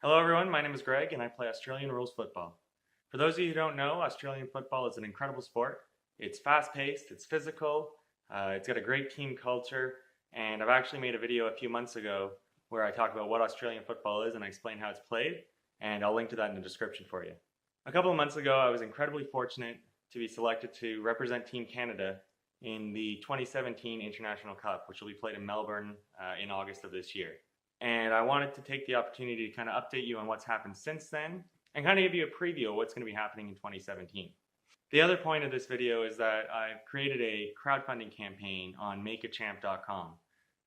Hello everyone, my name is Greg and I play Australian rules football. For those of you who don't know, Australian football is an incredible sport. It's fast-paced, it's physical, it's got a great team culture, and I've actually made a video a few months ago where I talk about what Australian football is and I explain how it's played, and I'll link to that in the description for you. A couple of months ago, I was incredibly fortunate to be selected to represent Team Canada in the 2017 International Cup, which will be played in Melbourne in August of this year. And I wanted to take the opportunity to kind of update you on what's happened since then and kind of give you a preview of what's going to be happening in 2017. The other point of this video is that I've created a crowdfunding campaign on makeachamp.com.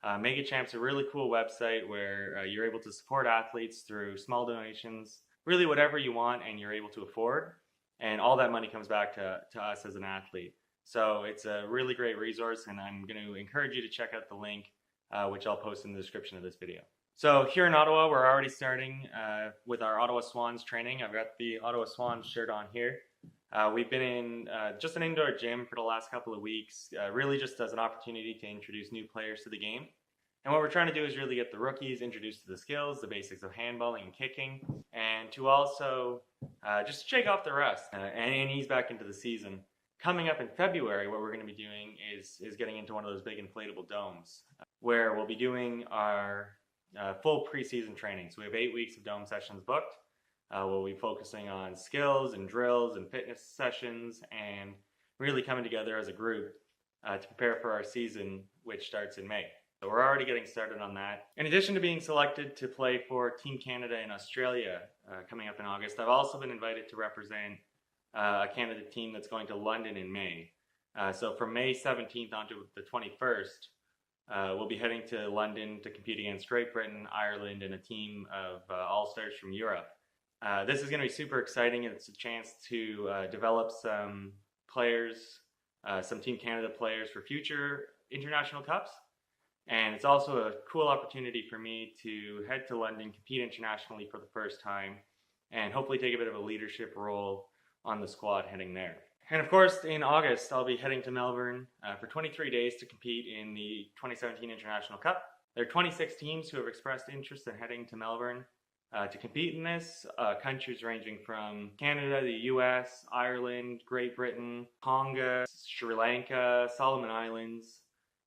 Makeachamp's a really cool website where you're able to support athletes through small donations, really whatever you want and you're able to afford, and all that money comes back to us as an athlete. So it's a really great resource, and I'm going to encourage you to check out the link, which I'll post in the description of this video. So here in Ottawa, we're already starting with our Ottawa Swans training. I've got the Ottawa Swans shirt on here. We've been in just an indoor gym for the last couple of weeks, really just as an opportunity to introduce new players to the game. And what we're trying to do is really get the rookies introduced to the skills, the basics of handballing and kicking, and to also just shake off the rust and ease back into the season. Coming up in February, what we're going to be doing is getting into one of those big inflatable domes, where we'll be doing our full preseason training. So we have 8 weeks of dome sessions booked. We'll be focusing on skills and drills and fitness sessions and really coming together as a group to prepare for our season, which starts in May. So we're already getting started on that. In addition to being selected to play for Team Canada in Australia coming up in August, I've also been invited to represent a Canada team that's going to London in May. So from May 17th on to the 21st, we'll be heading to London to compete against Great Britain, Ireland, and a team of all-stars from Europe. This is going to be super exciting, and it's a chance to develop some players, some Team Canada players for future international cups. And it's also a cool opportunity for me to head to London, compete internationally for the first time, and hopefully take a bit of a leadership role on the squad heading there. And of course, in August, I'll be heading to Melbourne for 23 days to compete in the 2017 International Cup. There are 26 teams who have expressed interest in heading to Melbourne to compete in this. Countries ranging from Canada, the US, Ireland, Great Britain, Tonga, Sri Lanka, Solomon Islands,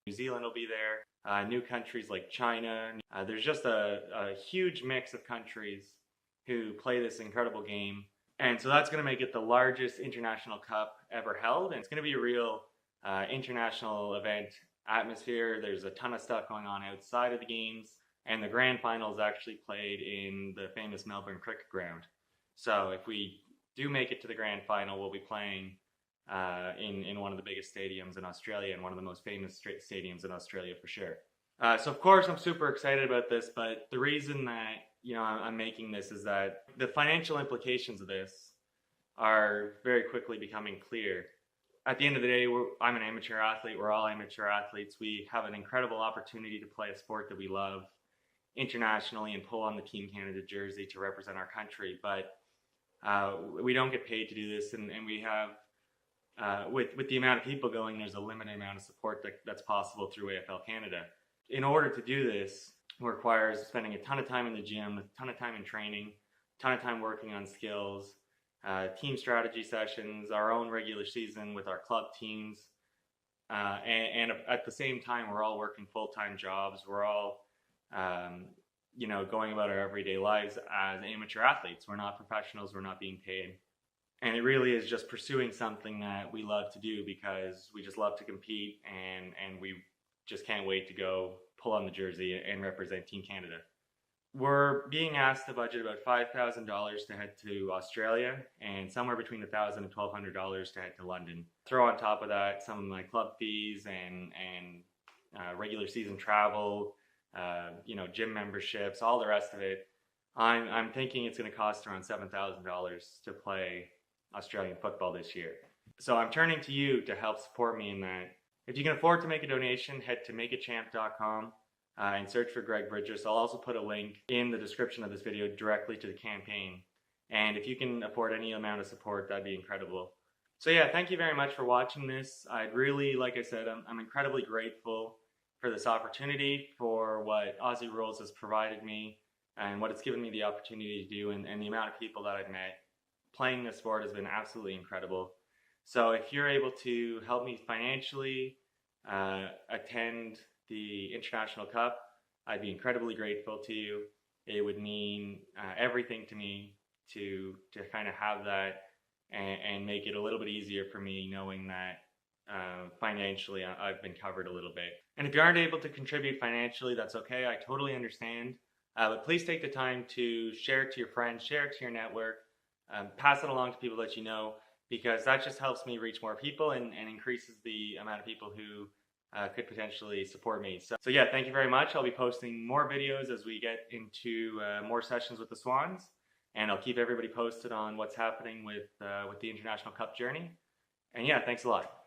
New Zealand will be there. New countries like China. There's just a huge mix of countries who play this incredible game. And so that's going to make it the largest international cup ever held. And it's going to be a real international event atmosphere. There's a ton of stuff going on outside of the games. And the grand final is actually played in the famous Melbourne cricket ground. So if we do make it to the grand final, we'll be playing in one of the biggest stadiums in Australia and one of the most famous stadiums in Australia for sure. So of course I'm super excited about this, but the reason that I'm making this is that the financial implications of this are very quickly becoming clear. At the end of the day, I'm an amateur athlete. We're all amateur athletes. We have an incredible opportunity to play a sport that we love internationally and pull on the Team Canada jersey to represent our country. But we don't get paid to do this, and we have, with the amount of people going, there's a limited amount of support that's possible through AFL Canada. In order to do this, requires spending a ton of time in the gym, a ton of time in training, a ton of time working on skills, team strategy sessions, our own regular season with our club teams, and at the same time we're all working full-time jobs. We're all going about our everyday lives as amateur athletes. We're not professionals, we're not being paid. And it really is just pursuing something that we love to do because we just love to compete, and we just can't wait to go pull on the jersey and represent Team Canada. We're being asked to budget about $5,000 to head to Australia and somewhere between $1,000 and $1,200 to head to London. Throw on top of that some of my club fees and regular season travel, gym memberships, all the rest of it. I'm thinking it's going to cost around $7,000 to play Australian football this year. So I'm turning to you to help support me in that. If you can afford to make a donation, head to makeachamp.com and search for Greg Bridges. I'll also put a link in the description of this video directly to the campaign. And if you can afford any amount of support, that'd be incredible. So yeah, thank you very much for watching this. I'd really, like I said, I'm incredibly grateful for this opportunity, for what Aussie Rules has provided me and what it's given me the opportunity to do, and the amount of people that I've met playing this sport has been absolutely incredible. So if you're able to help me financially attend the International Cup, I'd be incredibly grateful to you. It would mean everything to me to kind of have that and make it a little bit easier for me knowing that financially I've been covered a little bit. And if you aren't able to contribute financially, that's okay. I totally understand. But please take the time to share it to your friends, share it to your network, pass it along to people that you know, because that just helps me reach more people and increases the amount of people who could potentially support me. So yeah, thank you very much. I'll be posting more videos as we get into more sessions with the Swans, and I'll keep everybody posted on what's happening with the International Cup journey. And yeah, thanks a lot.